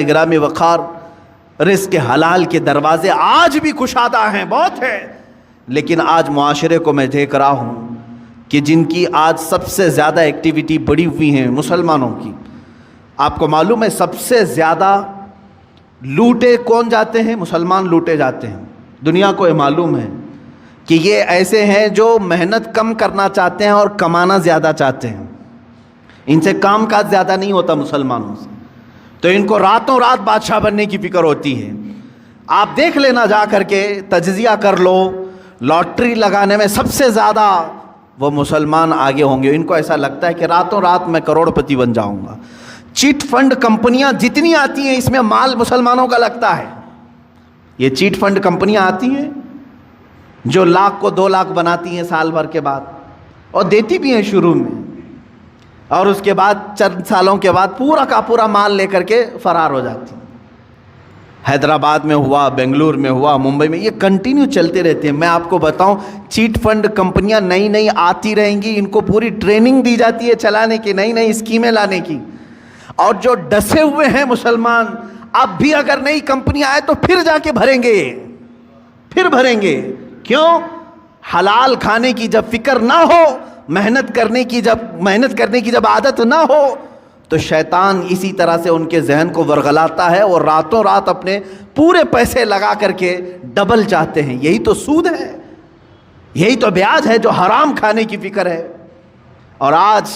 گرامی وقار، رزق حلال کے دروازے آج بھی کشادہ ہیں، بہت ہیں، لیکن آج معاشرے کو میں دیکھ رہا ہوں کہ جن کی آج سب سے زیادہ ایکٹیویٹی بڑھی ہوئی ہیں مسلمانوں کی. آپ کو معلوم ہے سب سے زیادہ لوٹے کون جاتے ہیں؟ مسلمان لوٹے جاتے ہیں. دنیا کو یہ معلوم ہے کہ یہ ایسے ہیں جو محنت کم کرنا چاہتے ہیں اور کمانا زیادہ چاہتے ہیں. ان سے کام کاج زیادہ نہیں ہوتا مسلمانوں سے، تو ان کو راتوں رات بادشاہ بننے کی فکر ہوتی ہے. آپ دیکھ لینا، جا کر کے تجزیہ کر لو، لاٹری لگانے میں سب سے زیادہ وہ مسلمان آگے ہوں گے. ان کو ایسا لگتا ہے کہ راتوں رات میں کروڑ پتی بن جاؤں گا. چیٹ فنڈ کمپنیاں جتنی آتی ہیں اس میں مال مسلمانوں کا لگتا ہے. یہ چیٹ فنڈ کمپنیاں آتی ہیں جو لاکھ کو 2 لاکھ بناتی ہیں سال بھر کے بعد، اور دیتی بھی ہیں شروع میں، اور اس کے بعد چند سالوں کے بعد پورا کا پورا مال لے کر کے فرار ہو جاتی ہیں. حیدرآباد میں ہوا، بنگلور میں ہوا، ممبئی میں، یہ کنٹینیو چلتے رہتے ہیں. میں آپ کو بتاؤں، چیٹ فنڈ کمپنیاں نئی نئی آتی رہیں گی، ان کو پوری ٹریننگ دی جاتی ہے چلانے کی، نئی نئی اسکیمیں لانے کی. اور جو ڈسے ہوئے ہیں مسلمان، اب بھی اگر نئی کمپنی آئے تو پھر جا کے بھریں گے، پھر بھریں گے. کیوں؟ حلال کھانے کی جب فکر نہ ہو، محنت کرنے کی جب عادت نہ ہو، تو شیطان اسی طرح سے ان کے ذہن کو ورغلاتا ہے اور راتوں رات اپنے پورے پیسے لگا کر کے ڈبل چاہتے ہیں. یہی تو سود ہے، یہی تو بیاج ہے جو حرام کھانے کی فکر ہے. اور آج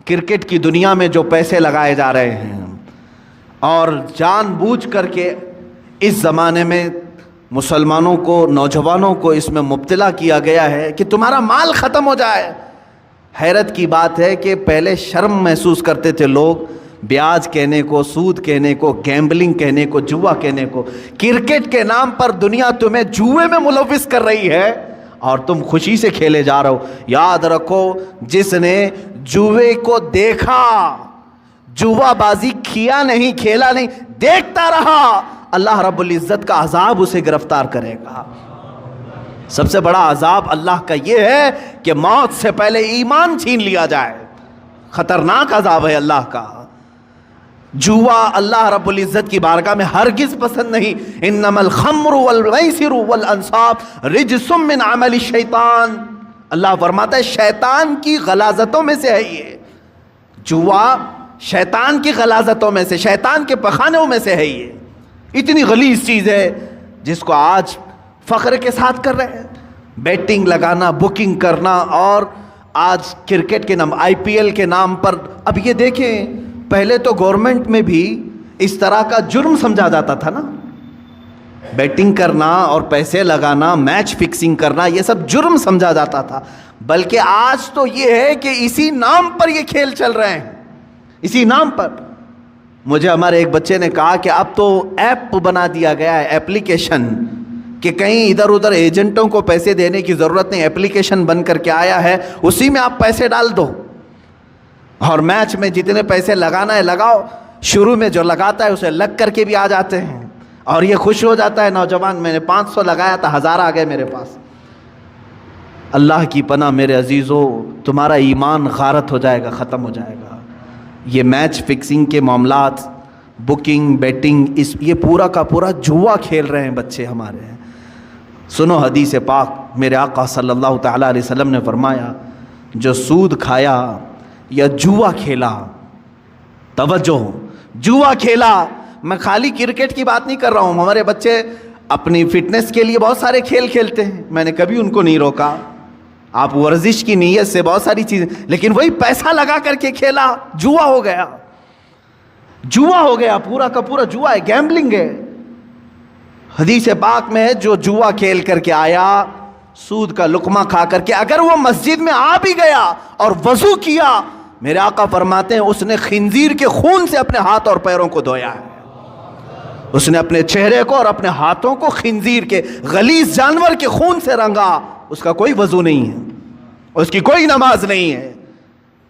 کرکٹ کی دنیا میں جو پیسے لگائے جا رہے ہیں، اور جان بوجھ کر کے اس زمانے میں مسلمانوں کو، نوجوانوں کو اس میں مبتلا کیا گیا ہے کہ تمہارا مال ختم ہو جائے. حیرت کی بات ہے کہ پہلے شرم محسوس کرتے تھے لوگ بیاج کہنے کو، سود کہنے کو، گیمبلنگ کہنے کو، جوا کہنے کو. کرکٹ کے نام پر دنیا تمہیں جوئے میں ملوث کر رہی ہے اور تم خوشی سے کھیلے جا رہے ہو. یاد رکھو، جس نے جوئے کو دیکھا، جوا بازی کیا نہیں، کھیلا نہیں، دیکھتا رہا، اللہ رب العزت کا عذاب اسے گرفتار کرے گا. سب سے بڑا عذاب اللہ کا یہ ہے کہ موت سے پہلے ایمان چھین لیا جائے. خطرناک عذاب ہے اللہ کا. جوا اللہ رب العزت کی بارگاہ میں ہرگز پسند نہیں. انما الخمر والمیسر والانصاب رجس من عمل الشیطان. اللہ فرماتا ہے شیطان کی غلاظتوں میں سے ہے یہ. جوا شیطان کی غلاظتوں میں سے، شیطان کے پخانوں میں سے ہے. یہ اتنی غلیظ چیز ہے جس کو آج فخر کے ساتھ کر رہے ہیں. بیٹنگ لگانا، بکنگ کرنا، اور آج کرکٹ کے نام، IPL کے نام پر. اب یہ دیکھیں، پہلے تو گورنمنٹ میں بھی اس طرح کا جرم سمجھا جاتا تھا نا. بیٹنگ کرنا اور پیسے لگانا، میچ فکسنگ کرنا، یہ سب جرم سمجھا جاتا تھا. بلکہ آج تو یہ ہے کہ اسی نام پر یہ کھیل چل رہے ہیں، اسی نام پر. مجھے ہمارے ایک بچے نے کہا کہ اب تو ایپ بنا دیا گیا ہے، ایپلیکیشن، کہ کہیں ادھر ادھر ایجنٹوں کو پیسے دینے کی ضرورت نہیں. ایپلیکیشن بن کر کے آیا ہے، اسی میں آپ پیسے ڈال دو اور میچ میں جتنے پیسے لگانا ہے لگاؤ. شروع میں جو لگاتا ہے اسے لگ کر کے بھی آ جاتے ہیں اور یہ خوش ہو جاتا ہے نوجوان. میں نے 500 لگایا تھا، 1000 آ گئے میرے پاس. اللہ کی پناہ میرے عزیزو، تمہارا ایمان غارت ہو جائے گا، ختم ہو جائے گا. یہ میچ فکسنگ کے معاملات، بکنگ، بیٹنگ، یہ پورا کا پورا جوا کھیل رہے ہیں بچے ہمارے. سنو حدیث پاک، میرے آقا صلی اللہ تعالیٰ علیہ وسلم نے فرمایا، جو سود کھایا یا جوا کھیلا، توجہ، جوا کھیلا. میں خالی کرکٹ کی بات نہیں کر رہا ہوں. ہمارے بچے اپنی فٹنس کے لیے بہت سارے کھیل کھیلتے ہیں، میں نے کبھی ان کو نہیں روکا. آپ ورزش کی نیت سے بہت ساری چیزیں، لیکن وہی پیسہ لگا کر کے کھیلا، جوا ہو گیا. جوا ہو گیا، پورا کا پورا جوا ہے، گیمبلنگ ہے. حدیث پاک میں ہے جو جوا کھیل کر کے آیا، سود کا لقمہ کھا کر کے، اگر وہ مسجد میں آ بھی گیا اور وضو کیا، میرے آقا فرماتے ہیں اس نے خنزیر کے خون سے اپنے ہاتھ اور پیروں کو دھویا ہے. اس نے اپنے چہرے کو اور اپنے ہاتھوں کو خنزیر کے، غلیظ جانور کے خون سے رنگا. اس کا کوئی وضو نہیں ہے، اس کی کوئی نماز نہیں ہے.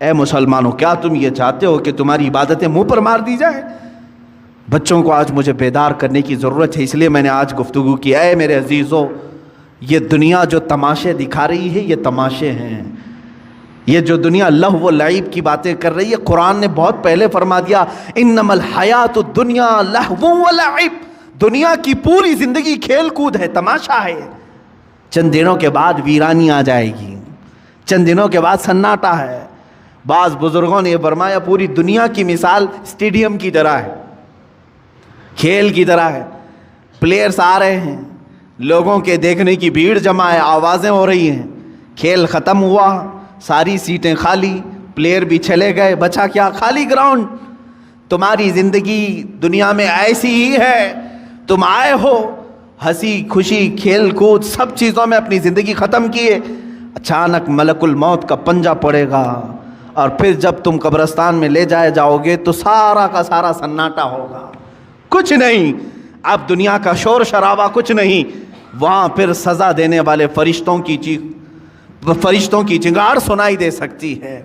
اے مسلمانوں، کیا تم یہ چاہتے ہو کہ تمہاری عبادتیں منہ پر مار دی جائیں؟ بچوں کو آج مجھے بیدار کرنے کی ضرورت ہے، اس لیے میں نے آج گفتگو کی. اے میرے عزیزو، یہ دنیا جو تماشے دکھا رہی ہے، یہ تماشے ہیں. یہ جو دنیا لہو و لعب کی باتیں کر رہی ہے، قرآن نے بہت پہلے فرما دیا انما الحیات الدنیا لہو و لعب، دنیا کی پوری زندگی کھیل کود ہے، تماشا ہے. چند دنوں کے بعد ویرانی آ جائے گی، چند دنوں کے بعد سناٹا ہے. بعض بزرگوں نے یہ فرمایا پوری دنیا کی مثال اسٹیڈیم کی طرح ہے، کھیل کی طرح ہے. پلیئرز آ رہے ہیں، لوگوں کے دیکھنے کی بھیڑ جمع ہے، آوازیں ہو رہی ہیں. کھیل ختم ہوا، ساری سیٹیں خالی، پلیئر بھی چلے گئے، بچا کیا؟ خالی گراؤنڈ. تمہاری زندگی دنیا میں ایسی ہی ہے، تم آئے ہو ہنسی خوشی کھیل کود سب چیزوں میں اپنی زندگی ختم کیے، اچانک ملک الموت کا پنجہ پڑے گا، اور پھر جب تم قبرستان میں لے جائے جاؤ گے تو سارا کا سارا سناٹا ہوگا، کچھ نہیں. اب دنیا کا شور شرابہ کچھ نہیں، وہاں پھر سزا دینے والے فرشتوں کی چنگاڑ سنائی دے سکتی ہے.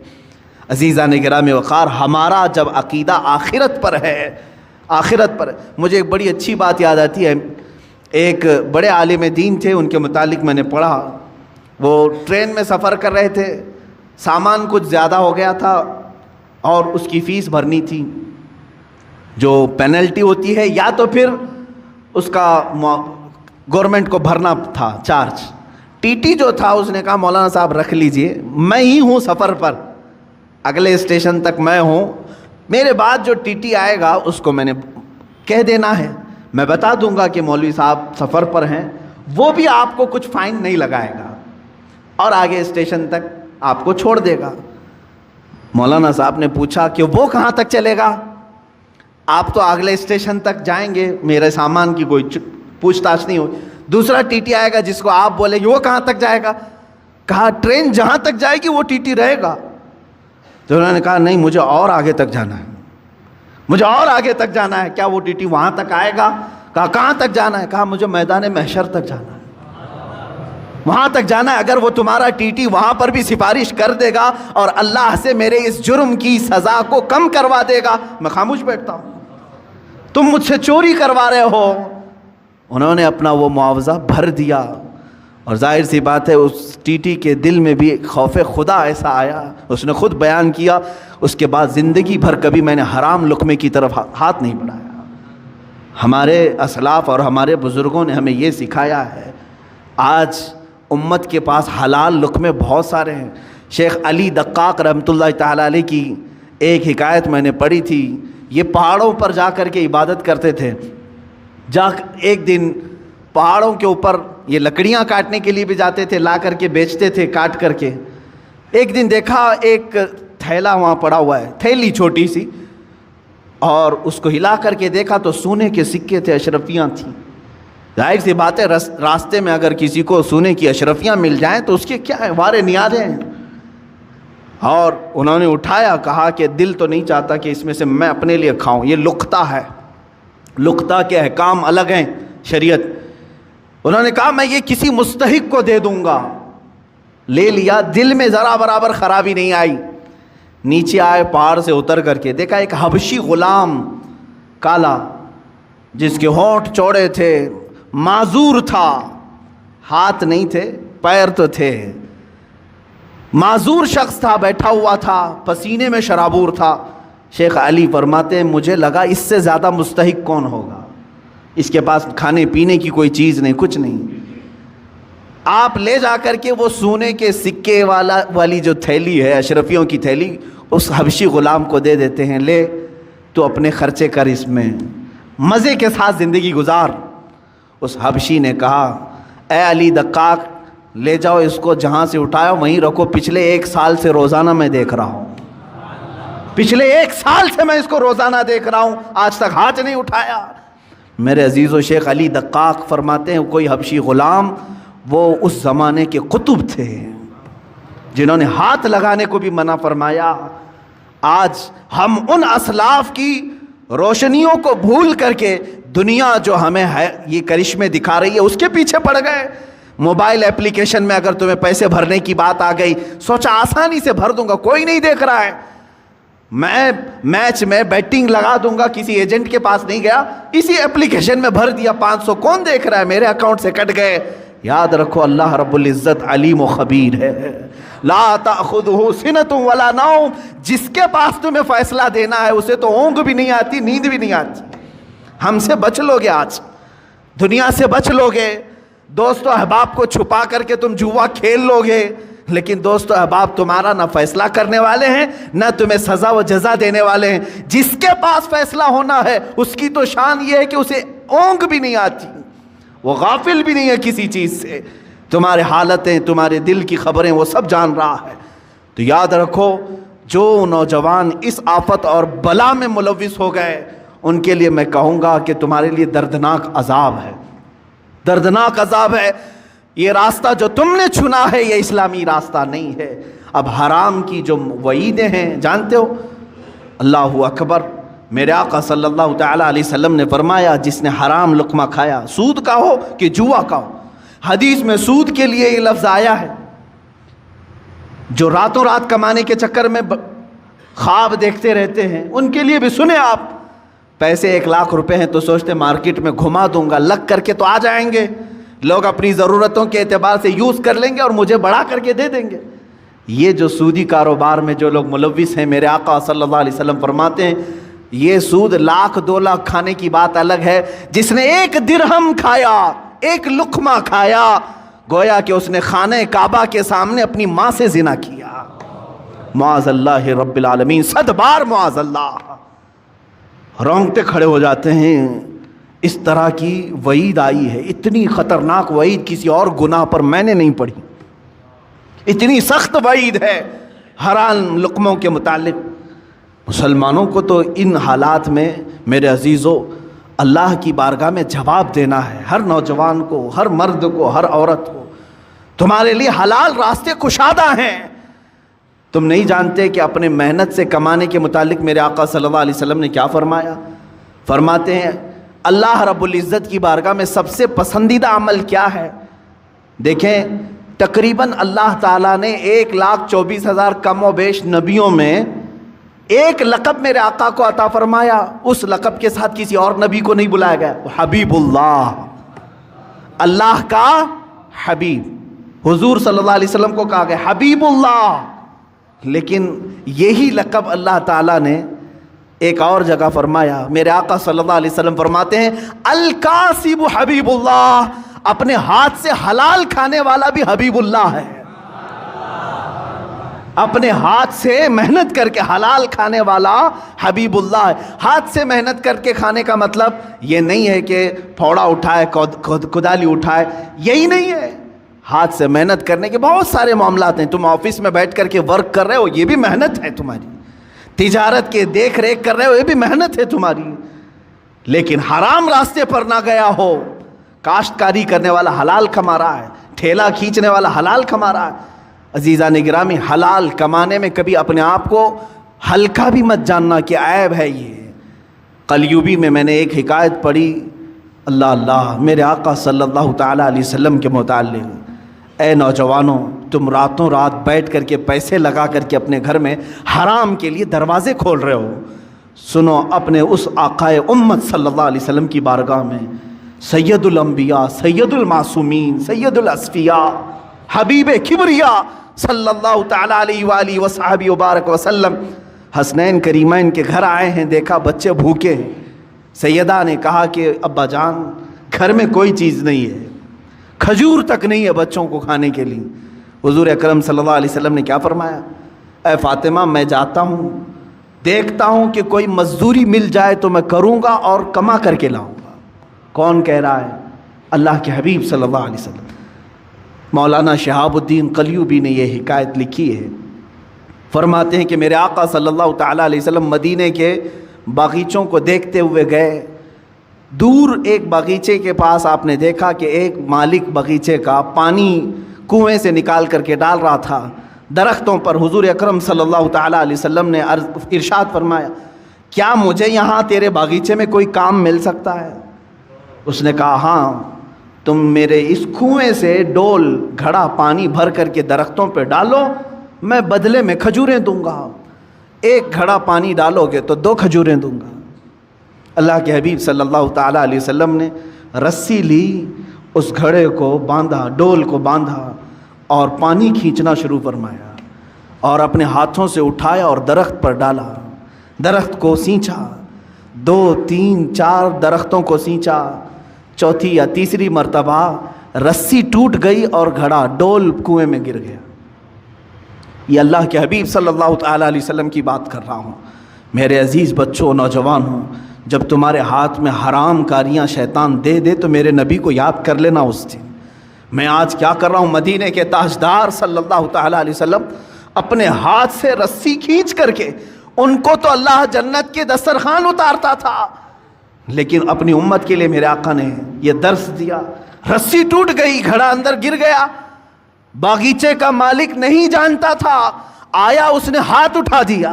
عزیزان گرامی وقار، ہمارا جب عقیدہ آخرت پر ہے، آخرت پر، مجھے ایک بڑی اچھی بات یاد آتی ہے. ایک بڑے عالم دین تھے، ان کے متعلق میں نے پڑھا. وہ ٹرین میں سفر کر رہے تھے، سامان کچھ زیادہ ہو گیا تھا اور اس کی فیس بھرنی تھی. جو پینلٹی ہوتی ہے یا تو پھر اس کا گورنمنٹ کو بھرنا تھا چارج. ٹی ٹی جو تھا اس نے کہا مولانا صاحب رکھ لیجئے، میں ہی ہوں سفر پر، اگلے اسٹیشن تک میں ہوں، میرے بعد جو ٹی ٹی آئے گا اس کو میں نے کہہ دینا ہے، میں بتا دوں گا کہ مولوی صاحب سفر پر ہیں، وہ بھی آپ کو کچھ فائن نہیں لگائے گا اور آگے اسٹیشن تک آپ کو چھوڑ دے گا. مولانا صاحب نے پوچھا کہ وہ کہاں تک چلے گا؟ آپ تو اگلے اسٹیشن تک جائیں گے، میرے سامان کی کوئی پوچھ تاچھ نہیں ہوئی. دوسرا ٹی ٹی آئے گا جس کو آپ بولیں گے وہ کہاں تک جائے گا؟ کہا ٹرین جہاں تک جائے گی وہ ٹی ٹی رہے گا. تو انہوں نے کہا نہیں، مجھے اور آگے تک جانا ہے، مجھے اور آگے تک جانا ہے. کیا وہ ٹی ٹی وہاں تک آئے گا؟ کہا کہاں تک جانا ہے؟ کہا مجھے میدان محشر تک جانا ہے، وہاں تک جانا ہے. اگر وہ تمہارا ٹی ٹی وہاں پر بھی سفارش کر دے گا اور اللہ سے میرے اس جرم کی سزا کو کم کروا دے گا، میں خاموش بیٹھتا ہوں. تم مجھ سے چوری کروا رہے ہو. انہوں نے اپنا وہ معاوضہ بھر دیا، اور ظاہر سی بات ہے اس ٹی ٹی کے دل میں بھی خوف خدا ایسا آیا، اس نے خود بیان کیا اس کے بعد زندگی بھر کبھی میں نے حرام لقمے کی طرف ہاتھ نہیں بڑھایا. ہمارے اسلاف اور ہمارے بزرگوں نے ہمیں یہ سکھایا ہے. آج امت کے پاس حلال لقمے بہت سارے ہیں. شیخ علی دقاق رحمۃ اللہ تعالیٰ علیہ کی ایک حکایت میں نے پڑھی تھی. یہ پہاڑوں پر جا کر کے عبادت کرتے تھے. ایک دن پہاڑوں کے اوپر یہ لکڑیاں کاٹنے کے لیے بھی جاتے تھے، لا کر کے بیچتے تھے کاٹ کر کے. ایک دن دیکھا ایک تھیلا وہاں پڑا ہوا ہے، تھیلی چھوٹی سی، اور اس کو ہلا کر کے دیکھا تو سونے کے سکے تھے، اشرفیاں تھیں. ظاہر سی بات ہے راستے میں اگر کسی کو سونے کی اشرفیاں مل جائیں تو اس کے کیا ہے، وارے نیازیں ہیں. اور انہوں نے اٹھایا، کہا کہ دل تو نہیں چاہتا کہ اس میں سے میں اپنے لیے کھاؤں، یہ لقطہ ہے، لقطہ کے احکام الگ ہیں شریعت. انہوں نے کہا میں یہ کسی مستحق کو دے دوں گا. لے لیا، دل میں ذرا برابر خرابی نہیں آئی. نیچے آئے پہاڑ سے اتر کر کے دیکھا ایک حبشی غلام کالا، جس کے ہونٹ چوڑے تھے، معذور تھا، ہاتھ نہیں تھے پیر تو تھے، معذور شخص تھا، بیٹھا ہوا تھا، پسینے میں شرابور تھا. شیخ علی فرماتے ہیں مجھے لگا اس سے زیادہ مستحق کون ہوگا، اس کے پاس کھانے پینے کی کوئی چیز نہیں، کچھ نہیں. آپ لے جا کر کے وہ سونے کے سکے والی جو تھیلی ہے، اشرفیوں کی تھیلی، اس حبشی غلام کو دے دیتے ہیں، لے تو اپنے خرچے کر، اس میں مزے کے ساتھ زندگی گزار. اس حبشی نے کہا اے علی دقاق لے جاؤ اس کو، جہاں سے اٹھایا وہیں رکھو، پچھلے 1 سال سے روزانہ میں دیکھ رہا ہوں، پچھلے 1 سال سے میں اس کو روزانہ دیکھ رہا ہوں، آج تک ہاتھ نہیں اٹھایا. میرے عزیز و شیخ علی دقاق فرماتے ہیں کوئی حبشی غلام، وہ اس زمانے کے قطب تھے جنہوں نے ہاتھ لگانے کو بھی منع فرمایا. آج ہم ان اسلاف کی روشنیوں کو بھول کر کے دنیا جو ہمیں ہے یہ کرشمے دکھا رہی ہے اس کے پیچھے پڑ گئے. موبائل اپلیکیشن میں اگر تمہیں پیسے بھرنے کی بات آ گئی، سوچا آسانی سے بھر دوں گا، کوئی نہیں دیکھ رہا ہے، میں میچ میں بیٹنگ لگا دوں گا، کسی ایجنٹ کے پاس نہیں گیا، اسی اپلیکیشن میں بھر دیا 500، کون دیکھ رہا ہے، میرے اکاؤنٹ سے کٹ گئے. یاد رکھو اللہ رب العزت علیم و خبیر ہے. لا تأخذہ سنۃ ولا نوم. جس کے پاس تمہیں فیصلہ دینا ہے اسے تو اونگ بھی نہیں آتی, نیند بھی نہیں آتی. ہم سے بچ لو گے, آج دنیا سے بچ لو گے. دوست و احباب کو چھپا کر کے تم جوا کھیل لو گے, لیکن دوست و احباب تمہارا نہ فیصلہ کرنے والے ہیں نہ تمہیں سزا و جزا دینے والے ہیں. جس کے پاس فیصلہ ہونا ہے اس کی تو شان یہ ہے کہ اسے اونگ بھی نہیں آتی, وہ غافل بھی نہیں ہے کسی چیز سے. تمہارے حالتیں, تمہارے دل کی خبریں وہ سب جان رہا ہے. تو یاد رکھو, جو نوجوان اس آفت اور بلا میں ملوث ہو گئے ان کے لیے میں کہوں گا کہ تمہارے لیے دردناک عذاب ہے, دردناک عذاب ہے. یہ راستہ جو تم نے چنا ہے یہ اسلامی راستہ نہیں ہے. اب حرام کی جو وعیدیں ہیں جانتے ہو. اللہ اکبر. میرے آقا صلی اللہ تعالیٰ علیہ وسلم نے فرمایا جس نے حرام لقمہ کھایا, سود کا ہو کہ جوا کا ہو. حدیث میں سود کے لیے یہ لفظ آیا ہے. جو راتوں رات کمانے کے چکر میں خواب دیکھتے رہتے ہیں ان کے لیے بھی سنیں آپ. پیسے 1 لاکھ روپے ہیں تو سوچتے مارکیٹ میں گھما دوں گا, لگ کر کے تو آ جائیں گے, لوگ اپنی ضرورتوں کے اعتبار سے یوز کر لیں گے اور مجھے بڑھا کر کے دے دیں گے. یہ جو سودی کاروبار میں جو لوگ ملوث ہیں, میرے آقا صلی اللہ علیہ وسلم فرماتے ہیں یہ سود 1 لاکھ 2 لاکھ کھانے کی بات الگ ہے. جس نے 1 درہم کھایا, 1 لقمہ کھایا, گویا کہ اس نے خانہ کعبہ کے سامنے اپنی ماں سے زنا کیا. معاذ اللہ رب العالمین, 100 بار معاذ اللہ. رونگٹے کھڑے ہو جاتے ہیں. اس طرح کی وعید آئی ہے, اتنی خطرناک وعید کسی اور گناہ پر میں نے نہیں پڑھی. اتنی سخت وعید ہے حرام لقموں کے متعلق. مسلمانوں کو تو ان حالات میں میرے عزیزو اللہ کی بارگاہ میں جواب دینا ہے. ہر نوجوان کو, ہر مرد کو, ہر عورت کو, تمہارے لیے حلال راستے کشادہ ہیں. تم نہیں جانتے کہ اپنے محنت سے کمانے کے متعلق میرے آقا صلی اللہ علیہ وسلم نے کیا فرمایا. فرماتے ہیں اللہ رب العزت کی بارگاہ میں سب سے پسندیدہ عمل کیا ہے. دیکھیں تقریباً اللہ تعالیٰ نے 1,24,000 کم و بیش نبیوں میں ایک لقب میرے آقا کو عطا فرمایا. اس لقب کے ساتھ کسی اور نبی کو نہیں بلایا گیا. حبیب اللہ, اللہ کا حبیب. حضور صلی اللہ علیہ وسلم کو کہا گیا حبیب اللہ. لیکن یہی لقب اللہ تعالیٰ نے ایک اور جگہ فرمایا. میرے آقا صلی اللہ علیہ وسلم فرماتے ہیں الکاسب حبیب اللہ, اپنے ہاتھ سے حلال کھانے والا بھی حبیب اللہ ہے. اپنے ہاتھ سے محنت کر کے حلال کھانے والا حبیب اللہ ہے. ہاتھ سے محنت کر کے کھانے کا مطلب یہ نہیں ہے کہ پھوڑا اٹھائے, کدالی اٹھائے, یہی نہیں ہے. ہاتھ سے محنت کرنے کے بہت سارے معاملات ہیں. تم آفس میں بیٹھ کر کے ورک کر رہے ہو, یہ بھی محنت ہے تمہاری. تجارت کے دیکھ ریکھ کر رہے ہو, یہ بھی محنت ہے تمہاری. لیکن حرام راستے پر نہ گیا ہو. کاشتکاری کرنے والا حلال کما رہا ہے, ٹھیلا کھینچنے والا حلال کما رہا ہے. عزیزان گرامی, حلال کمانے میں کبھی اپنے آپ کو ہلکا بھی مت جاننا کہ عیب ہے یہ. قلیوبی میں نے ایک حکایت پڑھی, اللہ اللہ, میرے آقا صلی اللہ تعالیٰ علیہ وسلم کے متعلق. اے نوجوانوں, تم راتوں رات بیٹھ کر کے پیسے لگا کر کے اپنے گھر میں حرام کے لیے دروازے کھول رہے ہو. سنو اپنے اس آقائے امت صلی اللہ علیہ وسلم کی بارگاہ میں, سید الانبیاء, سید المعصومین, سید الاصفیاء, حبیب کبریا صلی اللہ تعالیٰ علیہ وآلہ وصحبہ وبارک وسلم حسنین کریمین کے گھر آئے ہیں. دیکھا بچے بھوکے ہیں. سیدہ نے کہا کہ ابا جان گھر میں کوئی چیز نہیں ہے, کھجور تک نہیں ہے بچوں کو کھانے کے لیے. حضور اکرم صلی اللہ علیہ وسلم نے کیا فرمایا, اے فاطمہ میں جاتا ہوں, دیکھتا ہوں کہ کوئی مزدوری مل جائے تو میں کروں گا اور کما کر کے لاؤں گا. کون کہہ رہا ہے؟ اللہ کے حبیب صلی اللہ علیہ وسلم. مولانا شہاب الدین قلیوبی نے یہ حکایت لکھی ہے. فرماتے ہیں کہ میرے آقا صلی اللہ تعالیٰ علیہ وسلم مدینے کے باغیچوں کو دیکھتے ہوئے گئے. دور ایک باغیچے کے پاس آپ نے دیکھا کہ ایک مالک باغیچے کا پانی کنویں سے نکال کر کے ڈال رہا تھا درختوں پر. حضور اکرم صلی اللہ تعالیٰ علیہ وسلم نے ارشاد فرمایا, کیا مجھے یہاں تیرے باغیچے میں کوئی کام مل سکتا ہے؟ اس نے کہا ہاں, تم میرے اس کنویں سے ڈول گھڑا پانی بھر کر کے درختوں پہ ڈالو, میں بدلے میں کھجوریں دوں گا. 1 گھڑا پانی ڈالو گے تو 2 کھجوریں دوں گا. اللہ کے حبیب صلی اللہ تعالیٰ علیہ وسلم نے رسی لی, اس گھڑے کو باندھا، ڈول کو باندھا اور پانی کھینچنا شروع فرمایا اور اپنے ہاتھوں سے اٹھایا اور درخت پر ڈالا، درخت کو سینچا، 2 3 4 درختوں کو سینچا، چوتھی یا تیسری مرتبہ رسی ٹوٹ گئی اور گھڑا ڈول کنویں میں گر گیا۔ یہ اللہ کے حبیب صلی اللہ تعالیٰ علیہ وسلم کی بات کر رہا ہوں۔ میرے عزیز بچوں، نوجوانوں، جب تمہارے ہاتھ میں حرام کاریاں شیطان دے دے تو میرے نبی کو یاد کر لینا اس دن۔ میں آج کیا کر رہا ہوں؟ مدینے کے تاجدار صلی اللہ تعالیٰ علیہ وسلم اپنے ہاتھ سے رسی کھینچ کر کے، ان کو تو اللہ جنت کے دسترخوان اتارتا تھا، لیکن اپنی امت کے لیے میرے آقا نے یہ درس دیا۔ رسی ٹوٹ گئی، گھڑا اندر گر گیا، باغیچے کا مالک نہیں جانتا تھا، آیا اس نے ہاتھ اٹھا دیا،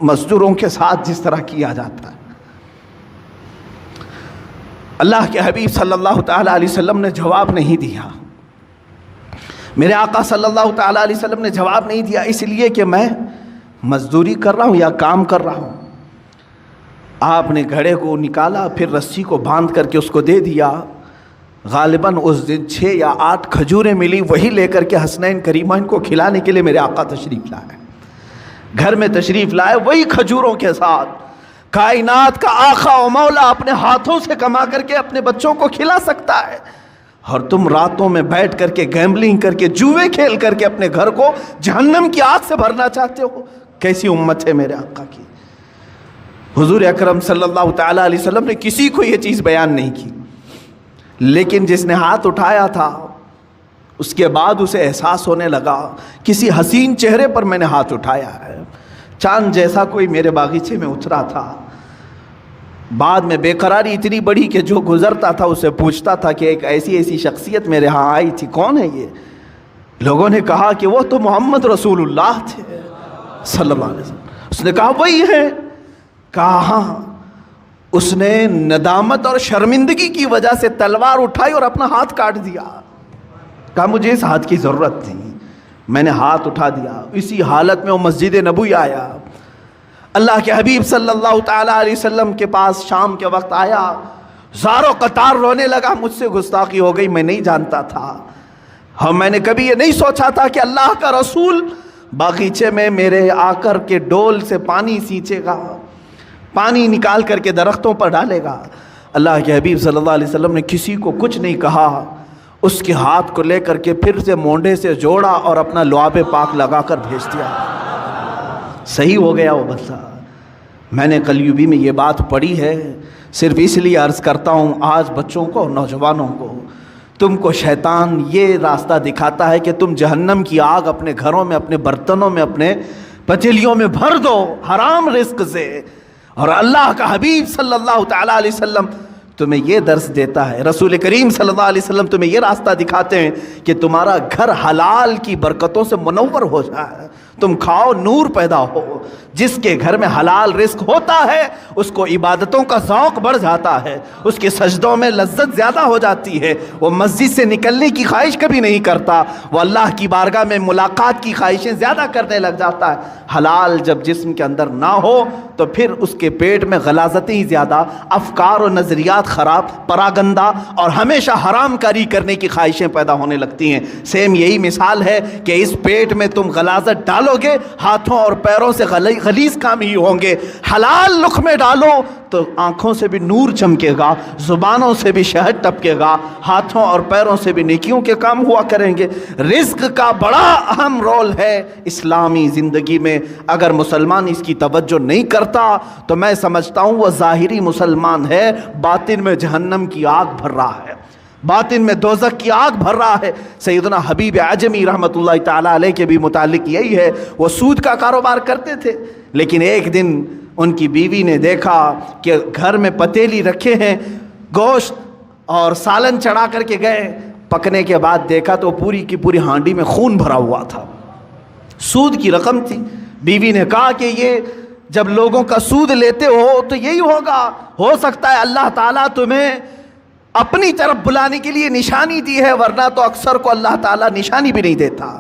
مزدوروں کے ساتھ جس طرح کیا جاتا ہے۔ اللہ کے حبیب صلی اللہ تعالیٰ علیہ وسلم نے جواب نہیں دیا، میرے آقا صلی اللہ تعالیٰ علیہ وسلم نے جواب نہیں دیا، اس لیے کہ میں مزدوری کر رہا ہوں یا کام کر رہا ہوں۔ آپ نے گھڑے کو نکالا، پھر رسی کو باندھ کر کے اس کو دے دیا۔ غالباً اس دن 6 یا 8 کھجوریں ملی، وہی لے کر کے حسنین کریمین کو کھلانے کے لیے میرے آقا تشریف لائے، گھر میں تشریف لائے، وہی کھجوروں کے ساتھ۔ کائنات کا آقا و مولا اپنے ہاتھوں سے کما کر کے اپنے بچوں کو کھلا سکتا ہے، اور تم راتوں میں بیٹھ کر کے گیمبلنگ کر کے، جوئے کھیل کر کے اپنے گھر کو جہنم کی آگ سے بھرنا چاہتے ہو۔ کیسی امت ہے میرے آقا کی! حضور اکرم صلی اللہ تعالیٰ علیہ وسلم نے کسی کو یہ چیز بیان نہیں کی، لیکن جس نے ہاتھ اٹھایا تھا اس کے بعد اسے احساس ہونے لگا کسی حسین چہرے پر میں نے ہاتھ اٹھایا ہے، چاند جیسا کوئی میرے باغیچے میں اترا تھا۔ بعد میں بے قراری اتنی بڑی کہ جو گزرتا تھا اسے پوچھتا تھا کہ ایک ایسی شخصیت میرے ہاں آئی تھی، کون ہے یہ؟ لوگوں نے کہا کہ وہ تو محمد رسول اللہ تھے صلی اللہ علیہ وسلم۔ اس نے کہا وہی ہے؟ کہا ہاں۔ اس نے ندامت اور شرمندگی کی وجہ سے تلوار اٹھائی اور اپنا ہاتھ کاٹ دیا۔ کہا مجھے اس ہاتھ کی ضرورت تھی، میں نے ہاتھ اٹھا دیا۔ اسی حالت میں وہ مسجد نبوی آیا، اللہ کے حبیب صلی اللہ تعالیٰ علیہ وسلم کے پاس شام کے وقت آیا، زار و قطار رونے لگا، مجھ سے گستاخی ہو گئی، میں نہیں جانتا تھا، ہاں میں نے کبھی یہ نہیں سوچا تھا کہ اللہ کا رسول باغیچے میں میرے آ کر کے ڈول سے پانی سینچے گا، پانی نکال کر کے درختوں پر ڈالے گا۔ اللہ کے حبیب صلی اللہ علیہ وسلم نے کسی کو کچھ نہیں کہا، اس کے ہاتھ کو لے کر کے پھر سے مونڈے سے جوڑا اور اپنا لعاب پاک لگا کر بھیج دیا، صحیح ہو گیا وہ بندہ۔ میں نے قلیوبی میں یہ بات پڑھی ہے، صرف اس لیے عرض کرتا ہوں آج بچوں کو اور نوجوانوں کو، تم کو شیطان یہ راستہ دکھاتا ہے کہ تم جہنم کی آگ اپنے گھروں میں، اپنے برتنوں میں، اپنے پتیلیوں میں بھر دو حرام رزق سے، اور اللہ کا حبیب صلی اللہ تعالیٰ علیہ وسلم تمہیں یہ درس دیتا ہے، رسول کریم صلی اللہ علیہ وسلم تمہیں یہ راستہ دکھاتے ہیں کہ تمہارا گھر حلال کی برکتوں سے منور ہو جائے، تم کھاؤ، نور پیدا ہو۔ جس کے گھر میں حلال رزق ہوتا ہے اس کو عبادتوں کا ذوق بڑھ جاتا ہے، اس کے سجدوں میں لذت زیادہ ہو جاتی ہے، وہ مسجد سے نکلنے کی خواہش کبھی نہیں کرتا، وہ اللہ کی بارگاہ میں ملاقات کی خواہشیں زیادہ کرنے لگ جاتا ہے۔ حلال جب جسم کے اندر نہ ہو تو پھر اس کے پیٹ میں غلاظتیں ہی زیادہ، افکار و نظریات خراب، پراگندہ اور ہمیشہ حرام کاری کرنے کی خواہشیں پیدا ہونے لگتی ہیں۔ سیم یہی مثال ہے کہ اس پیٹ میں تم غلاظت ڈالو گے، ہاتھوں اور پیروں سے غلیظ کام ہی ہوں گے۔ حلال لقمے ڈالو تو آنکھوں سے بھی نور چمکے گا، زبانوں سے بھی شہد ٹپکے گا، ہاتھوں اور پیروں سے بھی نیکیوں کے کام ہوا کریں گے۔ رزق کا بڑا اہم رول ہے اسلامی زندگی میں، اگر مسلمان اس کی توجہ نہیں کرتا تو میں سمجھتا ہوں وہ ظاہری مسلمان ہے، باطن میں جہنم کی آگ بھر رہا ہے، باطن میں دوزخ کی آگ بھر رہا ہے۔ سیدنا حبیب اعجمی رحمۃ اللہ تعالیٰ علیہ کے بھی متعلق یہی ہے، وہ سود کا کاروبار کرتے تھے، لیکن ایک دن ان کی بیوی نے دیکھا کہ گھر میں پتیلی رکھے ہیں، گوشت اور سالن چڑھا کر کے گئے، پکنے کے بعد دیکھا تو پوری کی پوری ہانڈی میں خون بھرا ہوا تھا، سود کی رقم تھی۔ بیوی نے کہا کہ یہ جب لوگوں کا سود لیتے ہو تو یہی ہوگا، ہو سکتا ہے اللہ تعالیٰ تمہیں اپنی طرف بلانے کے لیے نشانی دی ہے، ورنہ تو اکثر کو اللہ تعالیٰ نشانی بھی نہیں دیتا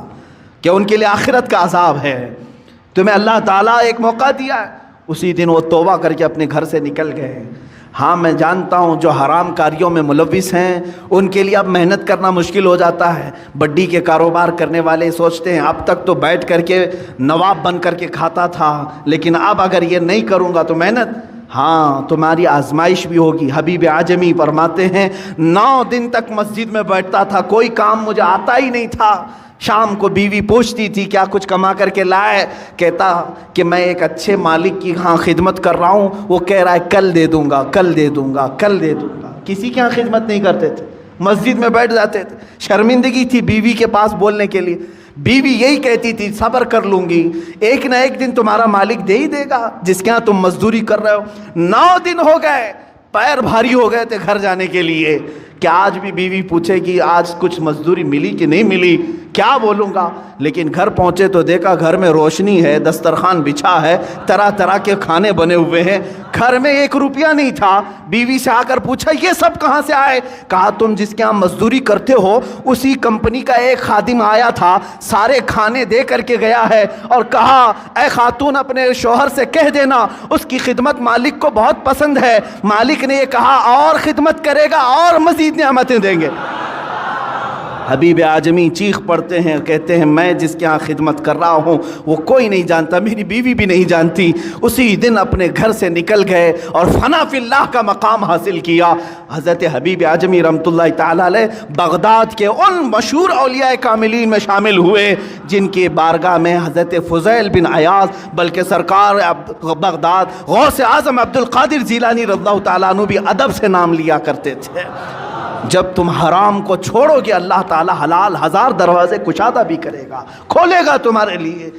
کہ ان کے لیے آخرت کا عذاب ہے۔ تمہیں اللہ تعالیٰ ایک موقع دیا ہے۔ اسی دن وہ توبہ کر کے اپنے گھر سے نکل گئے۔ ہاں میں جانتا ہوں جو حرام کاریوں میں ملوث ہیں ان کے لیے اب محنت کرنا مشکل ہو جاتا ہے. بڈی کے کاروبار کرنے والے سوچتے ہیں اب تک تو بیٹھ کر کے نواب بن کر کے کھاتا تھا، لیکن اب اگر یہ نہیں کروں گا تو محنت. ہاں تمہاری آزمائش بھی ہوگی. حبیب اعجمی فرماتے ہیں 9 دن تک مسجد میں بیٹھتا تھا، کوئی کام مجھے آتا ہی نہیں تھا. شام کو بیوی پوچھتی تھی کیا کچھ کما کر کے لائے، کہتا کہ میں ایک اچھے مالک کی ہاں خدمت کر رہا ہوں، وہ کہہ رہا ہے کل دے دوں گا کل دے دوں گا کل دے دوں گا. کسی کے ہاں خدمت نہیں کرتے تھے، مسجد میں بیٹھ جاتے تھے. شرمندگی تھی بیوی کے پاس بولنے کے لیے. بیوی یہی کہتی تھی صبر کر لوں گی، ایک نہ ایک دن تمہارا مالک دے ہی دے گا جس کے ہاں تم مزدوری کر رہے ہو. 9 دن ہو گئے، پیر بھاری ہو گئے تھے گھر جانے کے لیے. کیا آج بھی بیوی پوچھے گی آج کچھ مزدوری ملی کہ نہیں ملی، کیا بولوں گا؟ لیکن گھر پہنچے تو دیکھا گھر میں روشنی ہے، دسترخوان بچھا ہے، طرح طرح کے کھانے بنے ہوئے ہیں. گھر میں 1 روپیہ نہیں تھا. بیوی سے آ کر پوچھا یہ سب کہاں سے آئے؟ کہا تم جس کے ہاں مزدوری کرتے ہو اسی کمپنی کا ایک خادم آیا تھا، سارے کھانے دے کر کے گیا ہے اور کہا اے خاتون اپنے شوہر سے کہہ دینا اس کی خدمت مالک کو بہت پسند ہے. مالک نے یہ کہا اور خدمت کرے گا اور مزید نعمتیں دیں گے. حبیب اعجمی چیخ پڑتے ہیں، کہتے ہیں میں جس کے ہاں خدمت کر رہا ہوں وہ کوئی نہیں جانتا، میری بیوی بھی نہیں جانتی. اسی دن اپنے گھر سے نکل گئے اور فنا فی اللہ کا مقام حاصل کیا. حضرت حبیب اعجمی رحمۃ اللہ تعالی علیہ بغداد کے ان مشہور اولیاء کاملین میں شامل ہوئے جن کی بارگاہ میں حضرت فضیل بن عیاض بلکہ سرکار بغداد غوث اعظم عبد القادر جیلانی رضی اللہ تعالیٰ عنہ بھی ادب سے نام لیا کرتے تھے. جب تم حرام کو چھوڑو گے اللہ تعالی حلال 1000 دروازے کشادہ بھی کرے گا، کھولے گا تمہارے لیے.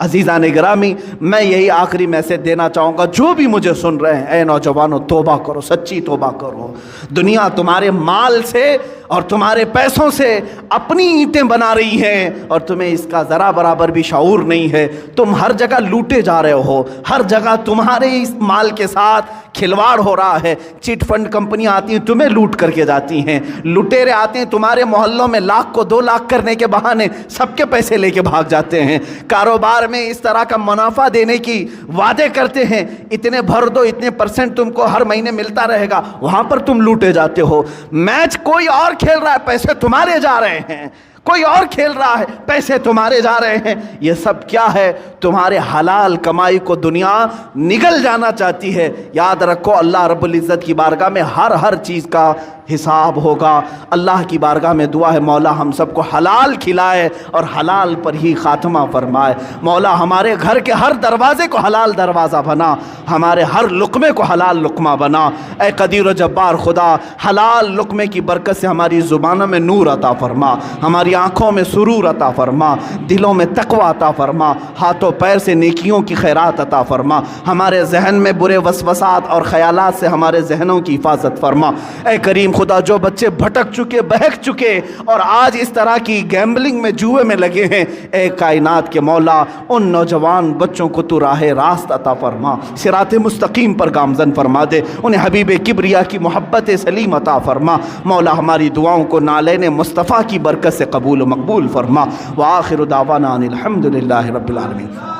عزیزان گرامی میں یہی آخری میسج دینا چاہوں گا جو بھی مجھے سن رہے ہیں، اے نوجوانوں توبہ کرو، سچی توبہ کرو. دنیا تمہارے مال سے اور تمہارے پیسوں سے اپنی اینٹیں بنا رہی ہیں اور تمہیں اس کا ذرا برابر بھی شعور نہیں ہے. تم ہر جگہ لوٹے جا رہے ہو، ہر جگہ تمہارے اس مال کے ساتھ کھلواڑ ہو رہا ہے. چٹ فنڈ کمپنیاں آتی ہیں تمہیں لوٹ کر کے جاتی ہیں، لٹیرے آتے ہیں تمہارے محلوں میں لاکھ کو 2 لاکھ کرنے کے بہانے سب کے پیسے لے کے بھاگ جاتے ہیں. کاروبار میں اس طرح کا منافع دینے کی وعدے کرتے ہیں، اتنے بھر دو اتنے % تم کو ہر مہینے ملتا رہے گا، وہاں پر تم لوٹے جاتے ہو. میچ کوئی اور کھیل رہا ہے پیسے تمہارے جا رہے ہیں، کوئی اور کھیل رہا ہے پیسے تمہارے جا رہے ہیں. یہ سب کیا ہے؟ تمہارے حلال کمائی کو دنیا نگل جانا چاہتی ہے. یاد رکھو اللہ رب العزت کی بارگاہ میں ہر چیز کا حساب ہوگا. اللہ کی بارگاہ میں دعا ہے مولا ہم سب کو حلال کھلائے اور حلال پر ہی خاتمہ فرمائے. مولا ہمارے گھر کے ہر دروازے کو حلال دروازہ بنا، ہمارے ہر لقمے کو حلال لقمہ بنا. اے قدیر و جبار خدا حلال لقمے کی برکت سے ہماری زبانوں میں نور عطا فرما، ہماری آنکھوں میں سرور عطا فرما، دلوں میں تقوی عطا فرما، ہاتھوں پیر سے نیکیوں کی خیرات عطا فرما. ہمارے ذہن میں برے وسوسات اور خیالات سے ہمارے ذہنوں کی حفاظت فرما. اے کریم خدا جو بچے بھٹک چکے بہک چکے اور آج اس طرح کی گیمبلنگ میں جوئے میں لگے ہیں، اے کائنات کے مولا ان نوجوان بچوں کو تو راہ راست عطا فرما، صراط مستقیم پر گامزن فرما دے، انہیں حبیب کبریا کی محبت سلیم عطا فرما. مولا ہماری دعاؤں کو نالین مصطفیٰ کی برکت سے قبول و مقبول فرما. وآخر دعوانا ان الحمد للہ رب العالمین.